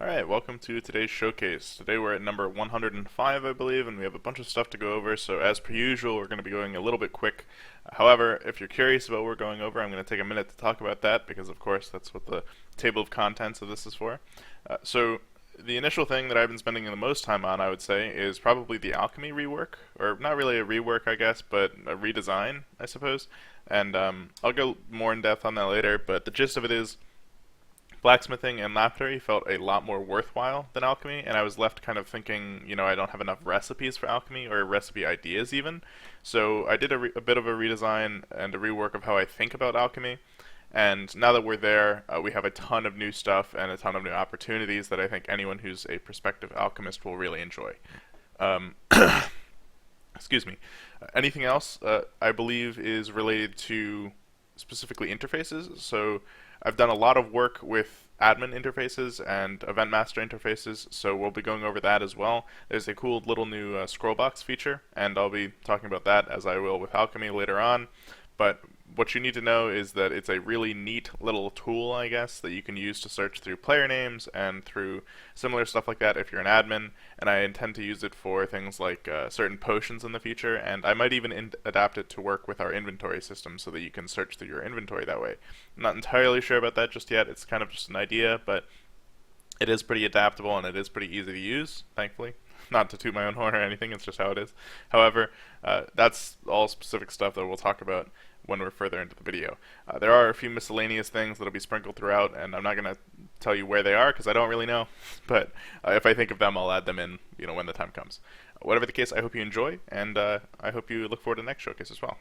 Alright, welcome to today's showcase. Today we're at number 105, I believe, and we have a bunch of stuff to go over, so as per usual, we're going to be going a little bit quick. However, if you're curious about what we're going over, I'm going to take a minute to talk about that, because of course that's what the table of contents of this is for. So, the initial thing that I've been spending the most time on, I would say, is probably the Alchemy Rework, or not really a rework, I guess, but a redesign, I suppose. And I'll go more in depth on that later, but the gist of it is, blacksmithing and lapidary felt a lot more worthwhile than alchemy, and I was left kind of thinking, I don't have enough recipes for alchemy, or recipe ideas even. So I did a bit of a redesign and a rework of how I think about alchemy, and now that we're there, we have a ton of new stuff and a ton of new opportunities that I think anyone who's a prospective alchemist will really enjoy. Um, excuse me. Anything else, I believe, is related to specifically interfaces. So I've done a lot of work with admin interfaces and event master interfaces, so we'll be going over that as well. There's a cool little new scroll box feature, and I'll be talking about that as I will with Alchemy later on. But what you need to know is that it's a really neat little tool, I guess, that you can use to search through player names and through similar stuff like that if you're an admin, and I intend to use it for things like certain potions in the future, and I might even adapt it to work with our inventory system so that you can search through your inventory that way. I'm not entirely sure about that just yet. It's kind of just an idea, but it is pretty adaptable and it is pretty easy to use, thankfully. Not to toot my own horn or anything, it's just how it is. However, that's all specific stuff that we'll talk about when we're further into the video. There are a few miscellaneous things that'll be sprinkled throughout, and I'm not going to tell you where they are because I don't really know, but if I think of them, I'll add them in, when the time comes. Whatever the case, I hope you enjoy, and I hope you look forward to the next showcase as well.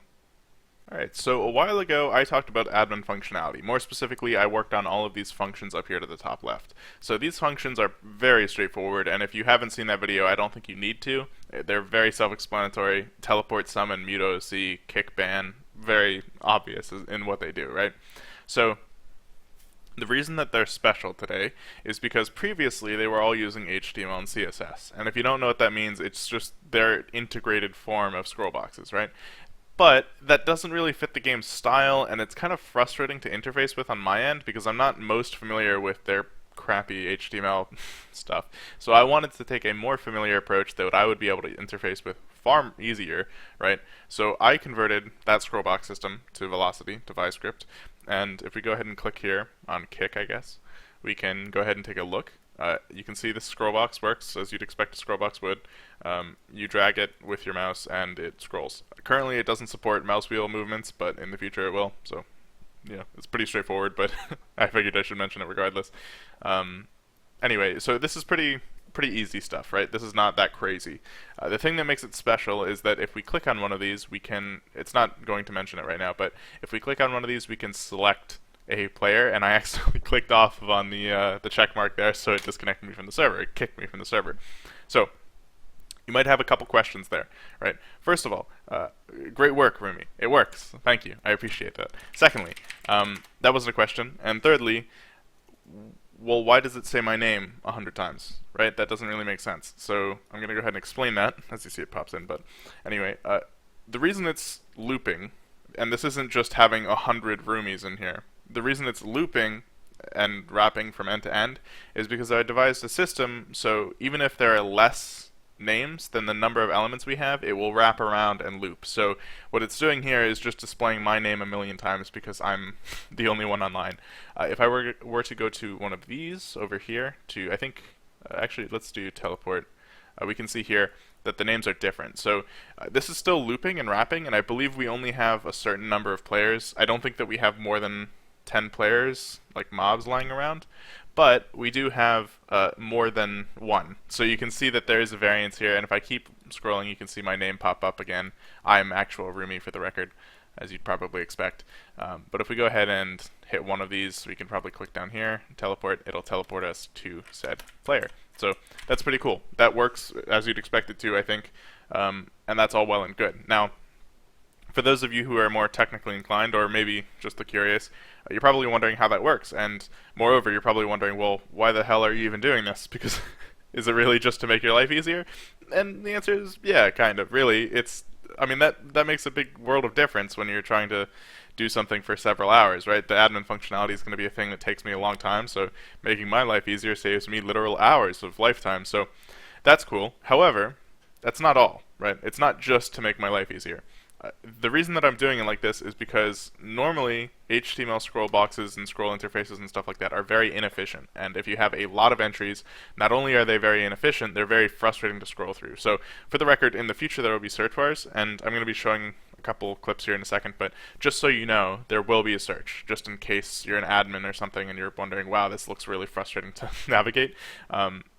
Alright, so a while ago I talked about admin functionality. More specifically, I worked on all of these functions up here to the top left. So these functions are very straightforward, and if you haven't seen that video, I don't think you need to. They're very self-explanatory. Teleport, summon, mute OC, kick, ban. Very obvious in what they do, right? So the reason that they're special today is because previously they were all using HTML and CSS. And if you don't know what that means, it's just their integrated form of scroll boxes, right? But that doesn't really fit the game's style, and it's kind of frustrating to interface with on my end because I'm not most familiar with their crappy HTML stuff. So I wanted to take a more familiar approach that I would be able to interface with far easier, right? So I converted that scroll box system to Velocity, to ViScript, and if we go ahead and click here on Kick, I guess, we can go ahead and take a look. You can see the scroll box works as you'd expect a scroll box would. You drag it with your mouse and it scrolls. Currently it doesn't support mouse wheel movements, but in the future it will, so it's pretty straightforward, but I figured I should mention it regardless. Anyway, so this is pretty easy stuff, right? This is not that crazy. The thing that makes it special is that if we click on one of these, we can, it's not going to mention it right now, but if we click on one of these, we can select a player, and I accidentally clicked off on the check mark there, so it disconnected me from the server. It kicked me from the server. So you might have a couple questions there, right? First of all, great work, Rumi. It works. Thank you. I appreciate that. Secondly, that wasn't a question. And thirdly, well, why does it say my name 100 times, right? That doesn't really make sense. So I'm going to go ahead and explain that as you see it pops in. But anyway, the reason it's looping, and this isn't just having 100 Rumis in here, the reason it's looping and wrapping from end to end is because I devised a system so even if there are less names than the number of elements we have, it will wrap around and loop. So what it's doing here is just displaying my name a million times because I'm the only one online. If I were to go to one of these over here to, I think, actually let's do teleport, we can see here that the names are different. So this is still looping and wrapping, and I believe we only have a certain number of players. I don't think that we have more than 10 players, like mobs lying around, but we do have more than one. So you can see that there is a variance here, and if I keep scrolling, you can see my name pop up again. I'm actual Rumi for the record, as you'd probably expect. But if we go ahead and hit one of these, we can probably click down here, teleport, it'll teleport us to said player. So that's pretty cool. That works as you'd expect it to, I think, and that's all well and good. Now, for those of you who are more technically inclined, or maybe just the curious, you're probably wondering how that works, and moreover, you're probably wondering, well, why the hell are you even doing this? Because is it really just to make your life easier? And the answer is, yeah, kind of. Really, it's, I mean, that makes a big world of difference when you're trying to do something for several hours, right? The admin functionality is going to be a thing that takes me a long time, so making my life easier saves me literal hours of lifetime. So that's cool. However, that's not all, right? It's not just to make my life easier. The reason that I'm doing it like this is because normally HTML scroll boxes and scroll interfaces and stuff like that are very inefficient. And if you have a lot of entries, not only are they very inefficient, they're very frustrating to scroll through. So for the record, in the future there will be search bars, and I'm going to be showing a couple clips here in a second, but just so you know, there will be a search, just in case you're an admin or something and you're wondering, wow, this looks really frustrating to navigate.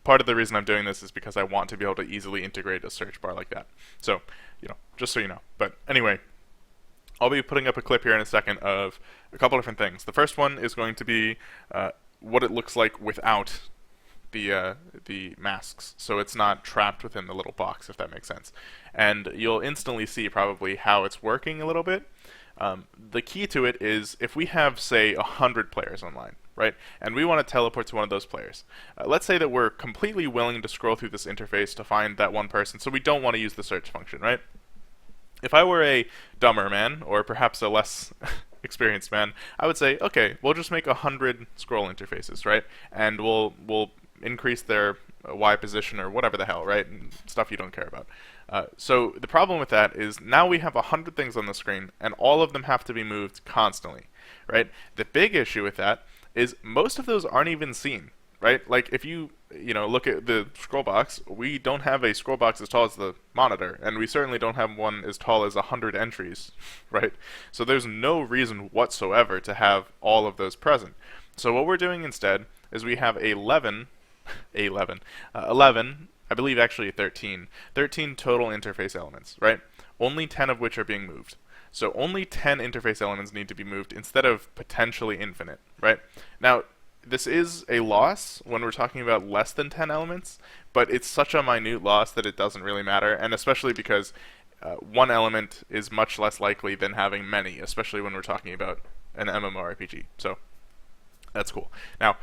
Part of the reason I'm doing this is because I want to be able to easily integrate a search bar like that. So, just so you know. But anyway, I'll be putting up a clip here in a second of a couple different things. The first one is going to be what it looks like without the masks, so it's not trapped within the little box, if that makes sense. And you'll instantly see probably how it's working a little bit. The key to it is if we have, say, 100 players online, right, and we want to teleport to one of those players. Let's say that we're completely willing to scroll through this interface to find that one person, so we don't want to use the search function, right? If I were a dumber man, or perhaps a less experienced man, I would say, okay, we'll just make 100 scroll interfaces, right? And we'll increase their Y position or whatever the hell, right? And stuff you don't care about. So the problem with that is now we have 100 things on the screen, and all of them have to be moved constantly, right? The big issue with that is most of those aren't even seen, right? Like if you look at the scroll box, we don't have a scroll box as tall as the monitor, and we certainly don't have one as tall as 100 entries, right? So there's no reason whatsoever to have all of those present. So what we're doing instead is we have 11, I believe actually 13 total interface elements, right? Only 10 of which are being moved. So only 10 interface elements need to be moved instead of potentially infinite, right? Now, this is a loss when we're talking about less than 10 elements, but it's such a minute loss that it doesn't really matter, and especially because one element is much less likely than having many, especially when we're talking about an MMORPG. So that's cool. Now,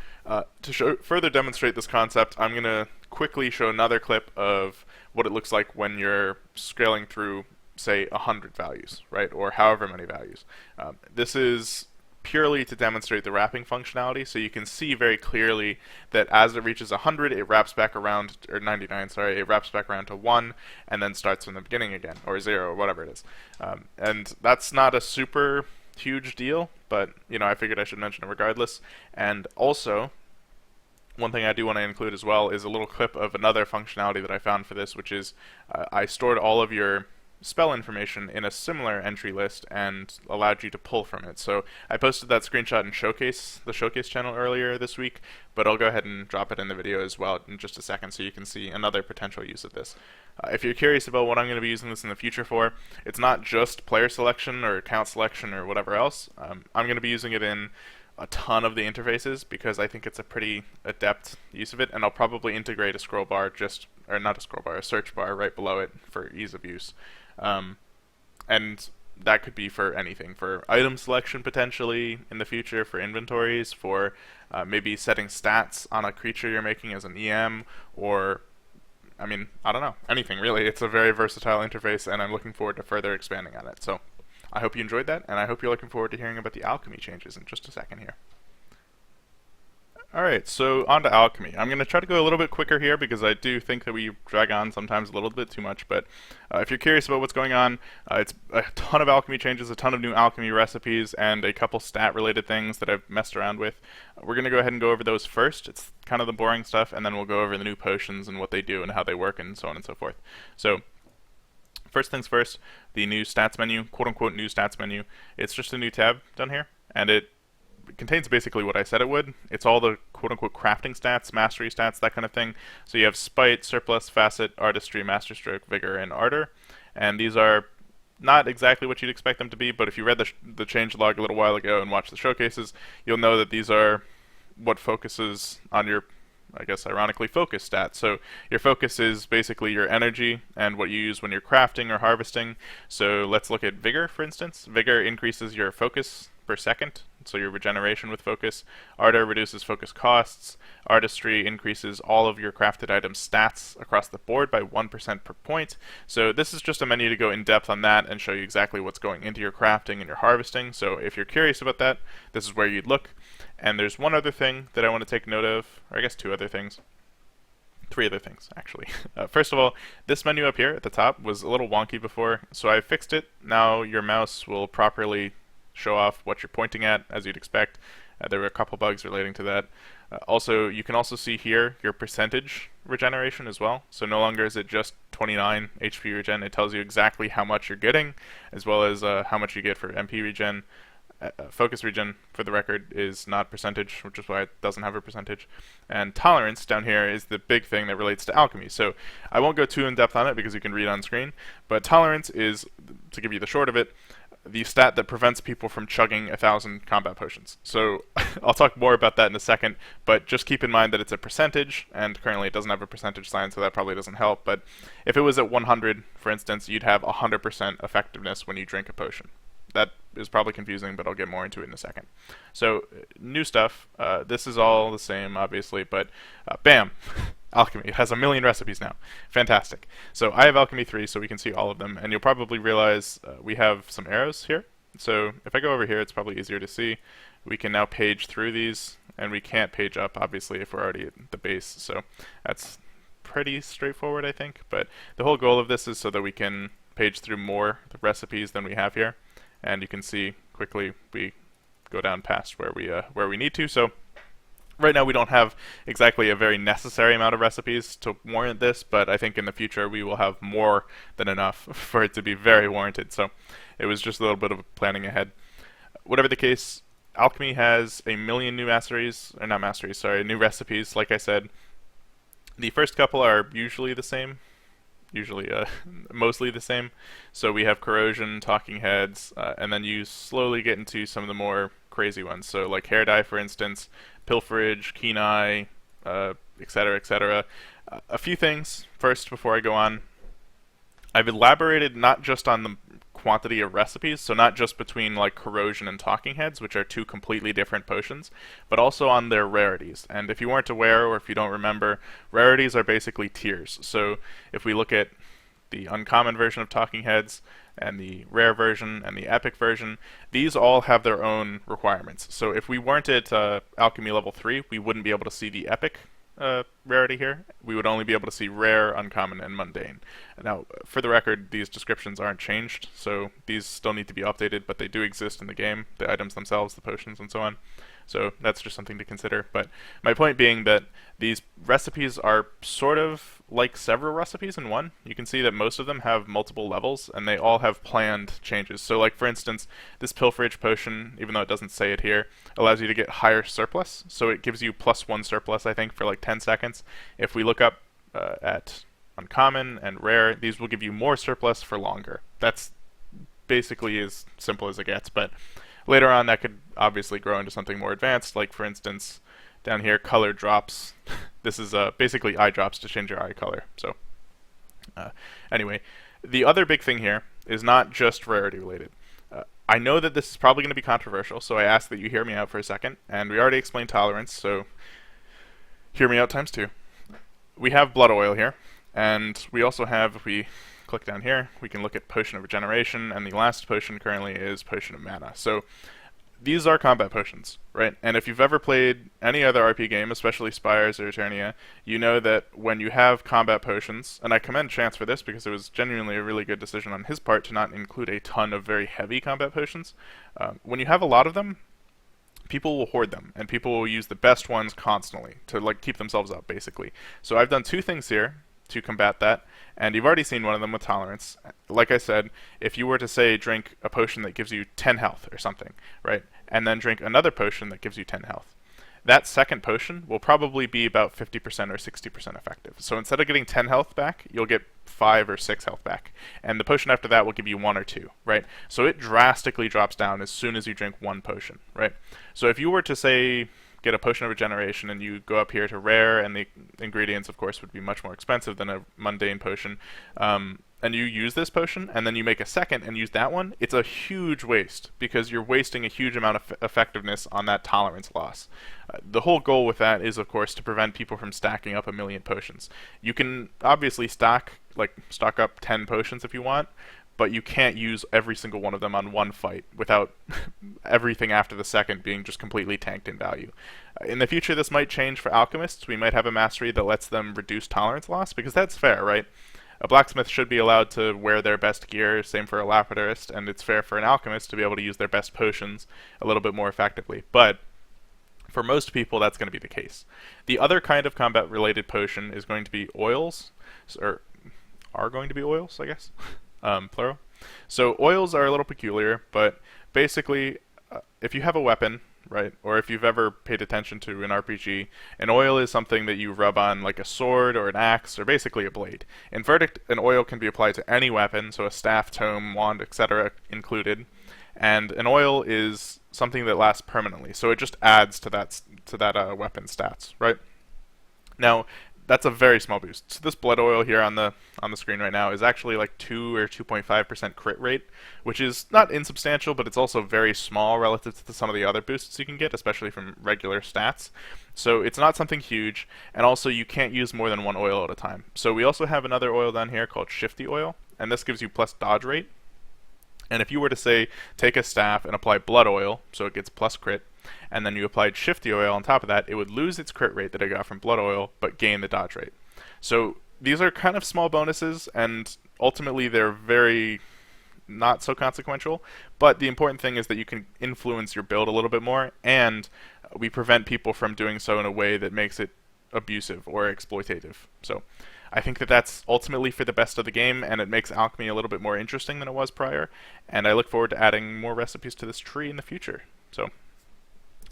to further demonstrate this concept, I'm going to quickly show another clip of what it looks like when you're scaling through, say, 100 values, right, or however many values. This is purely to demonstrate the wrapping functionality, so you can see very clearly that as it reaches 100, it wraps back around, or 99, sorry, it wraps back around to 1, and then starts from the beginning again, or 0, or whatever it is. And that's not a super huge deal, but I figured I should mention it regardless. And also, one thing I do want to include as well is a little clip of another functionality that I found for this, which is I stored all of your spell information in a similar entry list and allowed you to pull from it. So I posted that screenshot in the Showcase channel earlier this week, but I'll go ahead and drop it in the video as well in just a second so you can see another potential use of this. If you're curious about what I'm going to be using this in the future for, it's not just player selection or account selection or whatever else. I'm going to be using it in a ton of the interfaces because I think it's a pretty adept use of it, and I'll probably integrate a scroll bar a search bar right below it for ease of use. And that could be for anything, for item selection potentially in the future, for inventories, for maybe setting stats on a creature you're making as an EM, or I don't know, anything really. It's a very versatile interface, and I'm looking forward to further expanding on it. So I hope you enjoyed that, and I hope you're looking forward to hearing about the alchemy changes in just a second here. Alright, so on to alchemy. I'm going to try to go a little bit quicker here because I do think that we drag on sometimes a little bit too much, but if you're curious about what's going on, it's a ton of alchemy changes, a ton of new alchemy recipes, and a couple stat-related things that I've messed around with. We're going to go ahead and go over those first. It's kind of the boring stuff, and then we'll go over the new potions and what they do and how they work and so on and so forth. So, first things first, the new stats menu, quote-unquote new stats menu. It's just a new tab down here, and it contains basically what I said it would. It's all the quote-unquote crafting stats, mastery stats, that kind of thing. So you have Spite, Surplus, Facet, Artistry, Masterstroke, Vigor, and Ardor. And these are not exactly what you'd expect them to be, but if you read the changelog a little while ago and watched the showcases, you'll know that these are what focuses on your, I guess ironically, focus stats. So your focus is basically your energy and what you use when you're crafting or harvesting. So let's look at Vigor, for instance. Vigor increases your focus per second. so your regeneration with focus. Ardor reduces focus costs. Artistry increases all of your crafted items stats across the board by 1% per point. So this is just a menu to go in depth on that and show you exactly what's going into your crafting and your harvesting. So if you're curious about that, this is where you'd look. And there's one other thing that I want to take note of, or I guess two other things. Three other things, actually. First of all, this menu up here at the top was a little wonky before, so I fixed it. Now your mouse will properly show off what you're pointing at, as you'd expect. There were a couple bugs relating to that. Also, you can also see here your percentage regeneration as well. So no longer is it just 29 HP regen, it tells you exactly how much you're getting, as well as how much you get for MP regen. Focus regen, for the record, is not percentage, which is why it doesn't have a percentage. And tolerance down here is the big thing that relates to alchemy. So I won't go too in depth on it because you can read on screen, but tolerance is, to give you the short of it, the stat that prevents people from chugging 1,000 combat potions. So I'll talk more about that in a second, but just keep in mind that it's a percentage, and currently it doesn't have a percentage sign, so that probably doesn't help. But if it was at 100, for instance, you'd have 100% effectiveness when you drink a potion. That is probably confusing, but I'll get more into it in a second. So, new stuff. This is all the same, obviously, but bam! Alchemy has 1 million recipes now. Fantastic. So I have Alchemy 3, so we can see all of them, and you'll probably realize we have some arrows here. So if I go over here, it's probably easier to see. We can now page through these, and we can't page up, obviously, if we're already at the base. So that's pretty straightforward, I think. But the whole goal of this is so that we can page through more recipes than we have here. And you can see quickly we go down past where we need to. So right now we don't have exactly a very necessary amount of recipes to warrant this, but I think in the future we will have more than enough for it to be very warranted. So it was just a little bit of planning ahead. Whatever the case, Alchemy has 1 million new masteries, or not masteries, sorry, new recipes, like I said. The first couple are usually the same. Mostly the same. So we have corrosion, talking heads, and then you slowly get into some of the more crazy ones. So like hair dye, for instance, pilferage, keen eye, etc., etc. A few things first before I go on. I've elaborated not just on the quantity of recipes, so not just between like corrosion and talking heads, which are two completely different potions, but also on their rarities. And if you weren't aware, or if you don't remember, rarities are basically tiers. So if we look at the uncommon version of talking heads and the rare version and the epic version, these all have their own requirements. So if we weren't at alchemy level 3, we wouldn't be able to see the epic rarity here. We would only be able to see rare, uncommon, and mundane. Now, for the record, these descriptions aren't changed, so these still need to be updated, but they do exist in the game, the items themselves, the potions, and so on. So that's just something to consider. But my point being that these recipes are sort of like several recipes in one. You can see that most of them have multiple levels, and they all have planned changes. So like, for instance, this pilferage potion, even though it doesn't say it here, allows you to get higher surplus. So it gives you +1 surplus, I think, for like 10 seconds. If we look up at uncommon and rare, these will give you more surplus for longer. That's basically as simple as it gets, but later on that could obviously grow into something more advanced, like for instance down here, color drops. This is basically eye drops to change your eye color. So anyway, the other big thing here is not just rarity related. I know that this is probably going to be controversial, so I ask that you hear me out for a second, and we already explained tolerance, so hear me out ×2. We have blood oil here, and we also have, if we click down here, we can look at Potion of Regeneration, and the last potion currently is Potion of Mana. So these are combat potions, right? And if you've ever played any other RP game, especially Spires or Eternia, you know that when you have combat potions, and I commend Chance for this because it was genuinely a really good decision on his part to not include a ton of very heavy combat potions. When you have a lot of them, people will hoard them, and people will use the best ones constantly to like keep themselves up, basically. So I've done two things here to combat that, and you've already seen one of them with tolerance. Like I said, if you were to say drink a potion that gives you 10 health or something, right, and then drink another potion that gives you 10 health, that second potion will probably be about 50% or 60% effective. So instead of getting 10 health back, you'll get 5 or 6 health back, and the potion after that will give you 1 or 2, right? So it drastically drops down as soon as you drink one potion, right? So if you were to say get a Potion of Regeneration and you go up here to rare, and the ingredients of course would be much more expensive than a mundane potion, and you use this potion, and then you make a second and use that one, it's a huge waste, because you're wasting a huge amount of effectiveness on that tolerance loss. The whole goal with that is, of course, to prevent people from stacking up a million potions. You can obviously stock up 10 potions if you want, but you can't use every single one of them on one fight without everything after the second being just completely tanked in value. In the future, this might change for alchemists. We might have a mastery that lets them reduce tolerance loss, because that's fair, right? A blacksmith should be allowed to wear their best gear, same for a lapidarist, and it's fair for an alchemist to be able to use their best potions a little bit more effectively. But for most people, that's going to be the case. The other kind of combat-related potion is going to be oils, or are going to be oils, I guess, plural. So oils are a little peculiar, but basically, if you have a weapon, right, or if you've ever paid attention to an RPG, an oil is something that you rub on like a sword or an axe or basically a blade. In Verdict, an oil can be applied to any weapon, so a staff, tome, wand, etc. included, and an oil is something that lasts permanently, so it just adds to that weapon stats, right? Now, that's a very small boost. So this blood oil here on the screen right now is actually like 2 or 2.5% crit rate, which is not insubstantial, but it's also very small relative to some of the other boosts you can get, especially from regular stats. So it's not something huge, and also you can't use more than one oil at a time. So we also have another oil down here called Shifty Oil, and this gives you plus dodge rate. And if you were to say take a staff and apply blood oil, so it gets plus crit, and then you applied Shifty Oil on top of that, it would lose its crit rate that it got from blood oil, but gain the dodge rate. So these are kind of small bonuses, and ultimately they're very not so consequential, but the important thing is that you can influence your build a little bit more, and we prevent people from doing so in a way that makes it abusive or exploitative. So I think that that's ultimately for the best of the game, and it makes alchemy a little bit more interesting than it was prior, and I look forward to adding more recipes to this tree in the future. So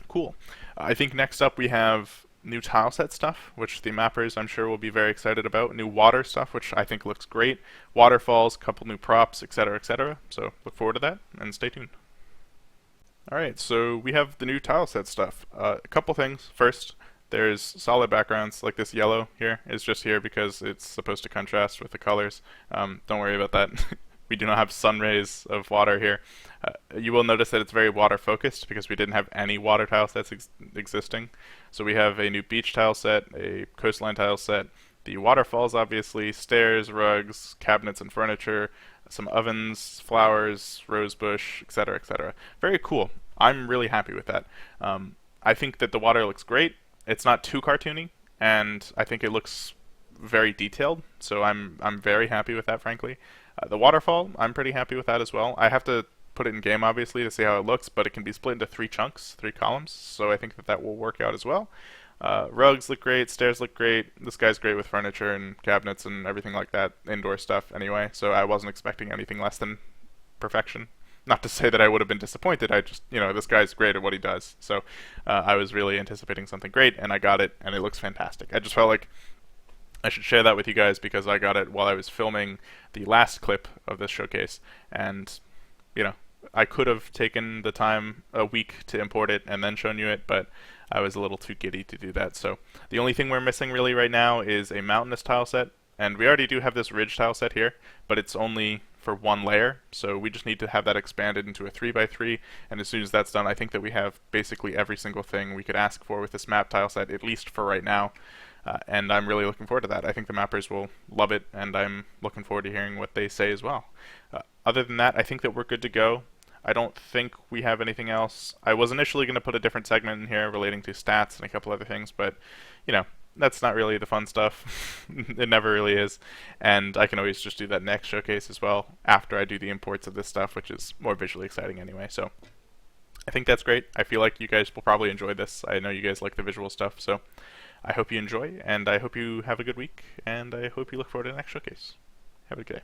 cool. I think next up we have new tile set stuff, which the mappers I'm sure will be very excited about. New water stuff, which I think looks great. Waterfalls, couple new props, etc., etc. So look forward to that, and stay tuned. Alright, so we have the new tile set stuff. A couple things. First, there's solid backgrounds, like this yellow here is just here because it's supposed to contrast with the colors. Don't worry about that. We do not have sun rays of water here. You will notice that it's very water focused because we didn't have any water tile sets existing. So we have a new beach tile set, a coastline tile set, the waterfalls obviously, stairs, rugs, cabinets and furniture, some ovens, flowers, rosebush, etc., etc. Very cool. I'm really happy with that. I think that the water looks great. It's not too cartoony, and I think it looks very detailed, so I'm very happy with that, frankly. The waterfall, I'm pretty happy with that as well. I have to put it in game, obviously, to see how it looks, but it can be split into 3 chunks, 3 columns, so I think that that will work out as well. Rugs look great, stairs look great, this guy's great with furniture and cabinets and everything like that, indoor stuff anyway, so I wasn't expecting anything less than perfection. Not to say that I would have been disappointed, I just, this guy's great at what he does, so I was really anticipating something great, and I got it, and it looks fantastic. I just felt like I should share that with you guys because I got it while I was filming the last clip of this showcase, and I could have taken the time a week to import it and then shown you it, but I was a little too giddy to do that. So the only thing we're missing really right now is a Mountainous Tile Set, and we already do have this Ridge Tile Set here, but it's only for 1 layer, so we just need to have that expanded into a 3x3, and as soon as that's done, I think that we have basically every single thing we could ask for with this map tile set, at least for right now. And I'm really looking forward to that. I think the mappers will love it, and I'm looking forward to hearing what they say as well. Other than that, I think that we're good to go. I don't think we have anything else. I was initially going to put a different segment in here relating to stats and a couple other things, but, that's not really the fun stuff. It never really is. And I can always just do that next showcase as well, after I do the imports of this stuff, which is more visually exciting anyway. So I think that's great. I feel like you guys will probably enjoy this. I know you guys like the visual stuff, so I hope you enjoy, and I hope you have a good week, and I hope you look forward to the next showcase. Have a good day.